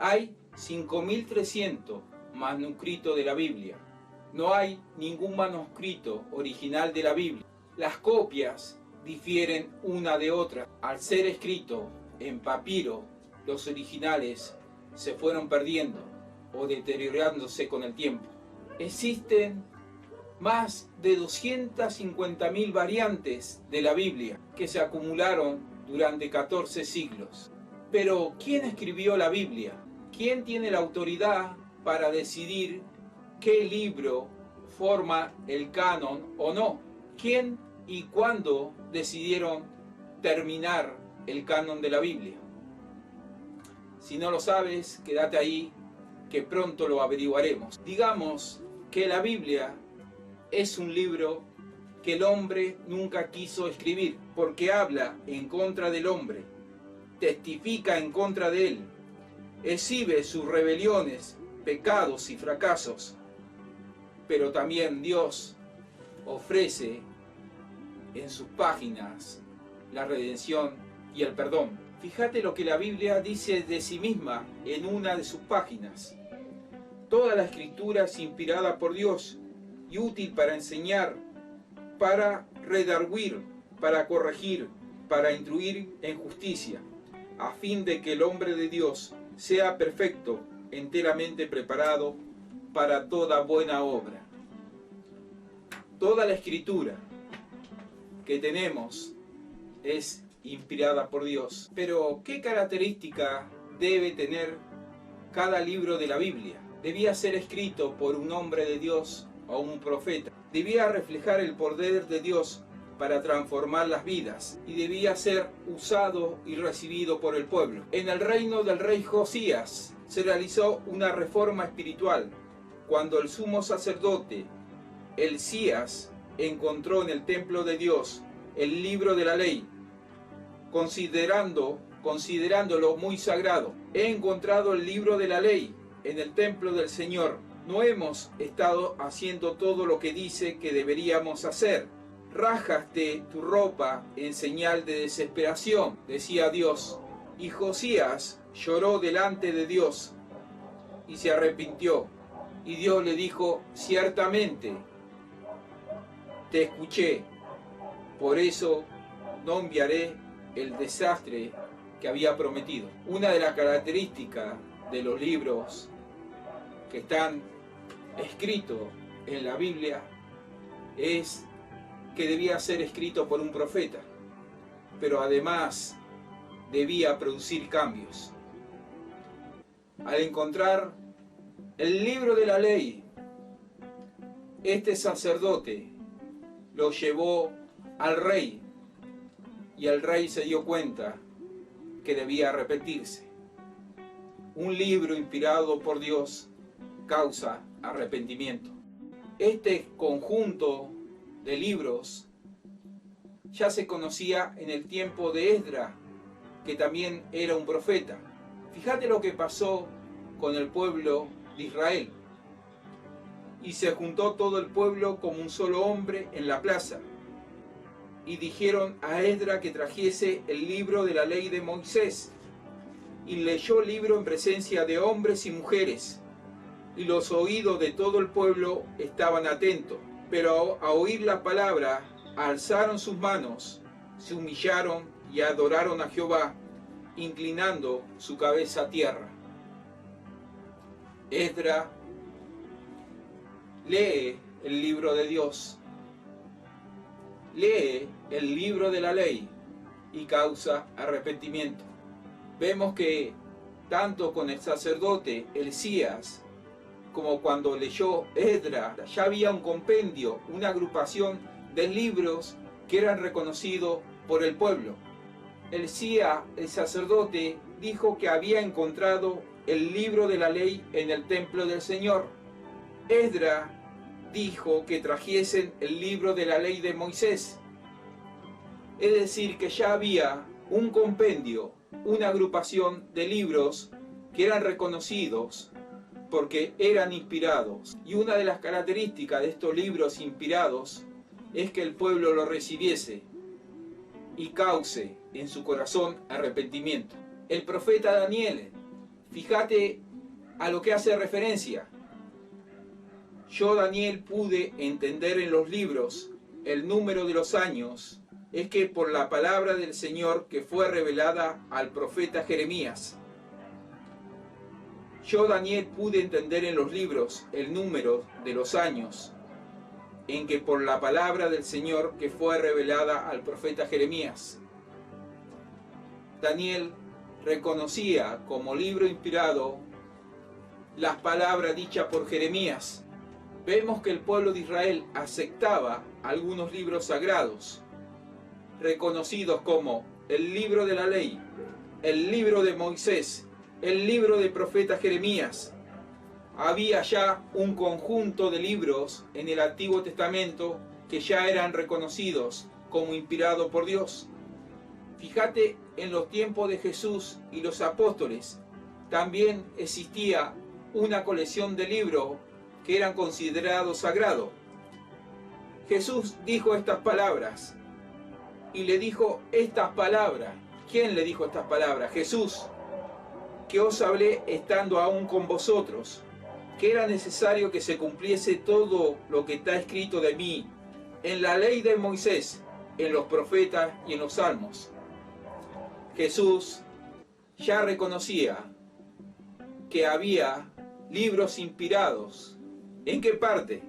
Hay 5.300 manuscritos de la Biblia. No hay ningún manuscrito original de la Biblia. Las copias difieren una de otra. Al ser escrito en papiro, los originales se fueron perdiendo o deteriorándose con el tiempo. Existen más de 250.000 variantes de la Biblia que se acumularon durante 14 siglos. Pero, ¿quién escribió la Biblia? ¿Quién tiene la autoridad para decidir qué libro forma el canon o no? ¿Quién y cuándo decidieron terminar el canon de la Biblia? Si no lo sabes, quédate ahí, que pronto lo averiguaremos. Digamos que la Biblia es un libro que el hombre nunca quiso escribir, porque habla en contra del hombre, testifica en contra de él, exhibe sus rebeliones, pecados y fracasos. Pero también Dios ofrece en sus páginas la redención y el perdón. Fíjate lo que la Biblia dice de sí misma en una de sus páginas. Toda la escritura es inspirada por Dios y útil para enseñar, para redarguir, para corregir, para instruir en justicia, a fin de que el hombre de Dios sea perfecto, enteramente preparado para toda buena obra. Toda la escritura que tenemos es inspirada por Dios. Pero, ¿qué característica debe tener cada libro de la Biblia? Debía ser escrito por un hombre de Dios o un profeta. Debía reflejar el poder de Dios para transformar las vidas y debía ser usado y recibido por el pueblo. En el reino del rey Josías se realizó una reforma espiritual cuando el sumo sacerdote Hilcías encontró en el templo de Dios el libro de la ley, considerándolo muy sagrado. He encontrado el libro de la ley en el templo del Señor. No hemos estado haciendo todo lo que dice que deberíamos hacer. Rájaste tu ropa en señal de desesperación, decía Dios. Y Josías lloró delante de Dios y se arrepintió. Y Dios le dijo: ciertamente te escuché, por eso no enviaré el desastre que había prometido. Una de las características de los libros que están escritos en la Biblia es que debía ser escrito por un profeta, pero además debía producir cambios. Al encontrar el libro de la ley, este sacerdote lo llevó al rey y el rey se dio cuenta que debía arrepentirse. Un libro inspirado por Dios causa arrepentimiento. Este conjunto de libros ya se conocía en el tiempo de Esdras, que también era un profeta. Fíjate lo que pasó con el pueblo de Israel. Y se juntó todo el pueblo como un solo hombre en la plaza. Y dijeron a Esdras que trajese el libro de la ley de Moisés. Y leyó el libro en presencia de hombres y mujeres. Y los oídos de todo el pueblo estaban atentos. Pero a oír la palabra, alzaron sus manos, se humillaron y adoraron a Jehová, inclinando su cabeza a tierra. Esdras lee el libro de Dios, lee el libro de la ley y causa arrepentimiento. Vemos que tanto con el sacerdote Hilcías como cuando leyó Esdras, ya había un compendio, una agrupación de libros que eran reconocidos por el pueblo. Hilcías, el sacerdote, dijo que había encontrado el libro de la ley en el templo del Señor. Esdras dijo que trajesen el libro de la ley de Moisés. Es decir, que ya había un compendio, una agrupación de libros que eran reconocidos porque eran inspirados. Y una de las características de estos libros inspirados es que el pueblo lo recibiese y cause en su corazón arrepentimiento. El profeta Daniel Fíjate a lo que hace referencia. Yo, Daniel, pude entender en los libros el número de los años, es que por la palabra del Señor que fue revelada al profeta Jeremías. Yo, Daniel, pude entender en los libros el número de los años, en que por la palabra del Señor que fue revelada al profeta Jeremías. Daniel reconocía como libro inspirado las palabras dichas por Jeremías. Vemos que el pueblo de Israel aceptaba algunos libros sagrados, reconocidos como el libro de la ley, el libro de Moisés, el libro del profeta Jeremías. Había ya un conjunto de libros en el Antiguo Testamento que ya eran reconocidos como inspirados por Dios. Fíjate, en los tiempos de Jesús y los apóstoles también existía una colección de libros que eran considerados sagrados. Jesús dijo estas palabras y le dijo estas palabras. ¿Quién le dijo estas palabras? Jesús, que os hablé estando aún con vosotros, que era necesario que se cumpliese todo lo que está escrito de mí en la ley de Moisés, en los profetas y en los salmos. Jesús ya reconocía que había libros inspirados. ¿En qué parte?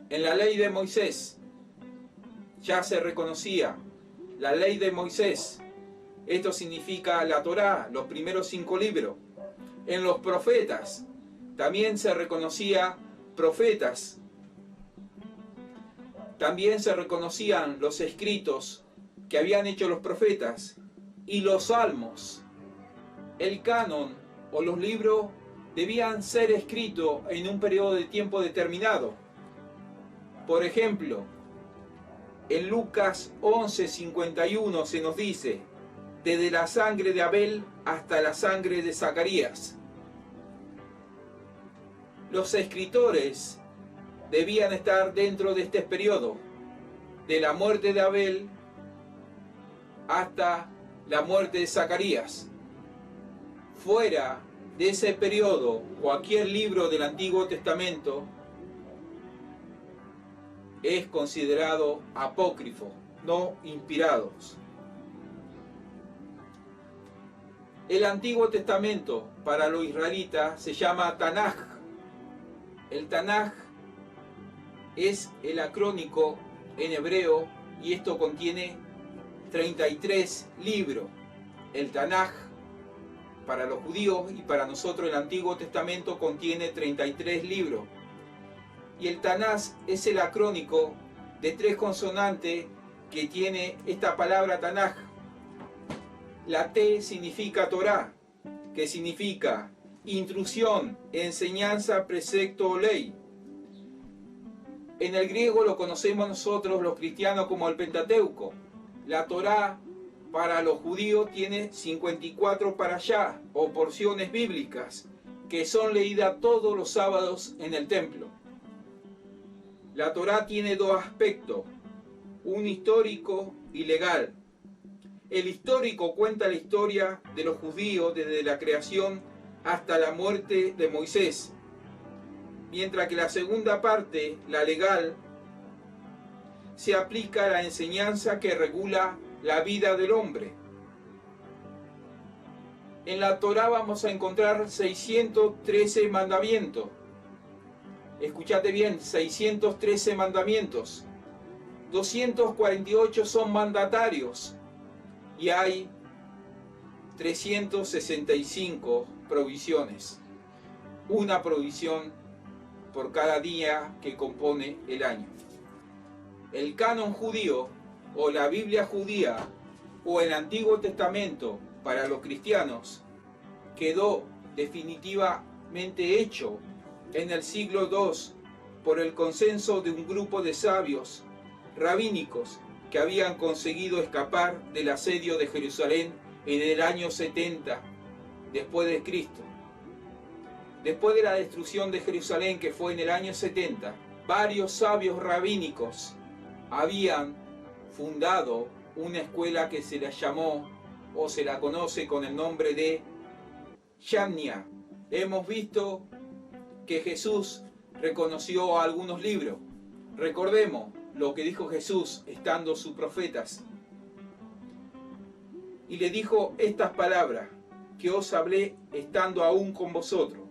En la ley de Moisés. Ya se reconocía la ley de Moisés. Esto significa la Torá, los primeros 5 libros. En los profetas también se reconocía profetas. También se reconocían los escritos que habían hecho los profetas y los salmos. El canon o los libros debían ser escritos en un periodo de tiempo determinado. Por ejemplo, en Lucas 11:51 se nos dice: desde la sangre de Abel hasta la sangre de Zacarías. Los escritores debían estar dentro de este periodo, de la muerte de Abel hasta la muerte de Zacarías. Fuera de ese periodo, cualquier libro del Antiguo Testamento es considerado apócrifo, no inspirados. El Antiguo Testamento para los israelitas se llama Tanaj. El Tanaj es el acrónico en hebreo y esto contiene 33 libros. El Tanaj para los judíos y para nosotros el Antiguo Testamento contiene 33 libros. Y el Tanaj es el acrónico de 3 consonantes que tiene esta palabra Tanaj. La T significa Torá, que significa instrucción, enseñanza, precepto o ley. En el griego lo conocemos nosotros los cristianos como el Pentateuco. La Torá para los judíos tiene 54 parashá o porciones bíblicas que son leídas todos los sábados en el templo. La Torá tiene 2 aspectos, un histórico y legal. El histórico cuenta la historia de los judíos desde la creación hasta la muerte de Moisés, mientras que la segunda parte, la legal, se aplica a la enseñanza que regula la vida del hombre. En la Torá vamos a encontrar 613 mandamientos. Escúchate bien, 613 mandamientos. 248 son mandatarios y hay 365 provisiones. Una provisión por cada día que compone el año. El canon judío o la Biblia judía o el Antiguo Testamento para los cristianos quedó definitivamente hecho en el siglo II por el consenso de un grupo de sabios rabínicos que habían conseguido escapar del asedio de Jerusalén en el año 70 después de Cristo. Después de la destrucción de Jerusalén, que fue en el año 70, varios sabios rabínicos habían fundado una escuela que se la llamó o se la conoce con el nombre de Yania. Hemos visto que Jesús reconoció algunos libros. Recordemos lo que dijo Jesús estando sus profetas. Y le dijo estas palabras que os hablé estando aún con vosotros,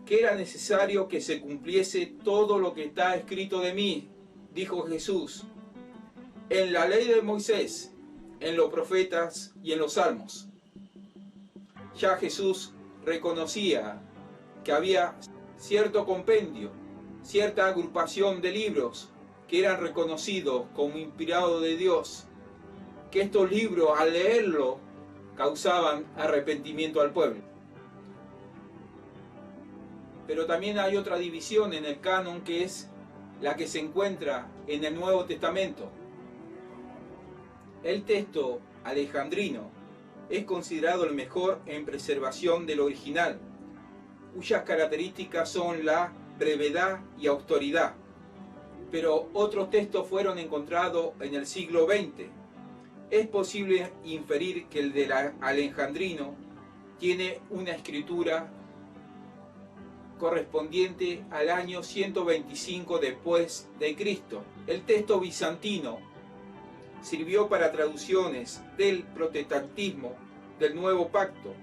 que era necesario que se cumpliese todo lo que está escrito de mí, dijo Jesús, en la ley de Moisés, en los profetas y en los salmos. Ya Jesús reconocía que había cierto compendio, cierta agrupación de libros que eran reconocidos como inspirados de Dios, que estos libros al leerlo causaban arrepentimiento al pueblo. Pero también hay otra división en el canon que es la que se encuentra en el Nuevo Testamento. El texto alejandrino es considerado el mejor en preservación del original, cuyas características son la brevedad y autoridad. Pero otros textos fueron encontrados en el siglo XX. Es posible inferir que el del alejandrino tiene una escritura correspondiente al año 125 después de Cristo. El texto bizantino sirvió para traducciones del protestantismo del Nuevo Pacto.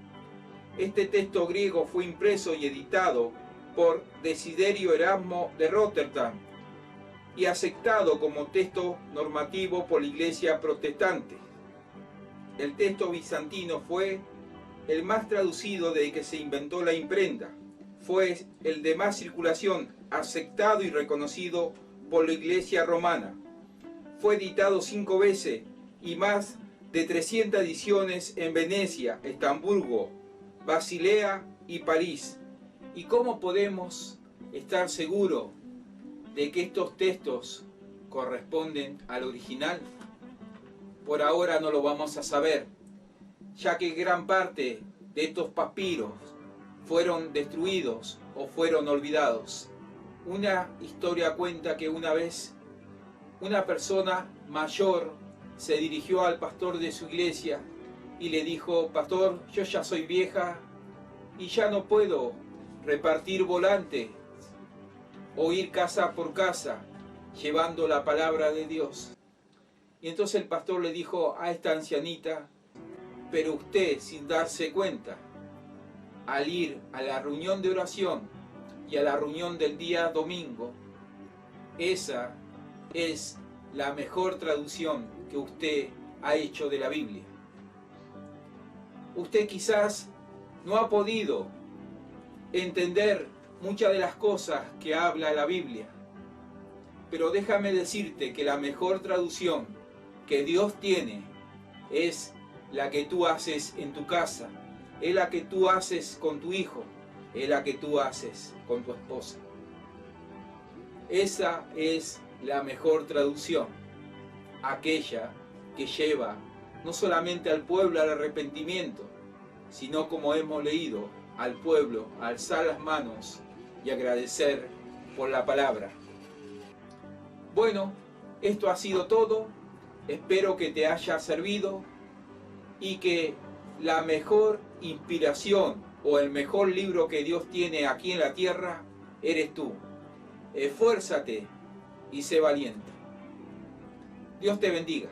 Este texto griego fue impreso y editado por Desiderio Erasmo de Rotterdam y aceptado como texto normativo por la Iglesia protestante. El texto bizantino fue el más traducido desde que se inventó la imprenta. Fue el de más circulación, aceptado y reconocido por la Iglesia romana. Fue editado 5 veces y más de 300 ediciones en Venecia, Estambul, Basilea y París. ¿Y cómo podemos estar seguros de que estos textos corresponden al original? Por ahora no lo vamos a saber, ya que gran parte de estos papiros fueron destruidos o fueron olvidados. Una historia cuenta que una vez una persona mayor se dirigió al pastor de su iglesia y le dijo: pastor, yo ya soy vieja y ya no puedo repartir volantes o ir casa por casa llevando la palabra de Dios. Y entonces el pastor le dijo a esta ancianita: pero usted, sin darse cuenta, al ir a la reunión de oración y a la reunión del día domingo, esa es la mejor traducción que usted ha hecho de la Biblia. Usted quizás no ha podido entender muchas de las cosas que habla la Biblia, pero déjame decirte que la mejor traducción que Dios tiene es la que tú haces en tu casa, es la que tú haces con tu hijo, es la que tú haces con tu esposa. Esa es la mejor traducción, aquella que lleva no solamente al pueblo al arrepentimiento, sino, como hemos leído, al pueblo a alzar las manos y agradecer por la palabra. Bueno, esto ha sido todo. Espero que te haya servido y que la mejor inspiración o el mejor libro que Dios tiene aquí en la tierra eres tú. Esfuérzate y sé valiente. Dios te bendiga.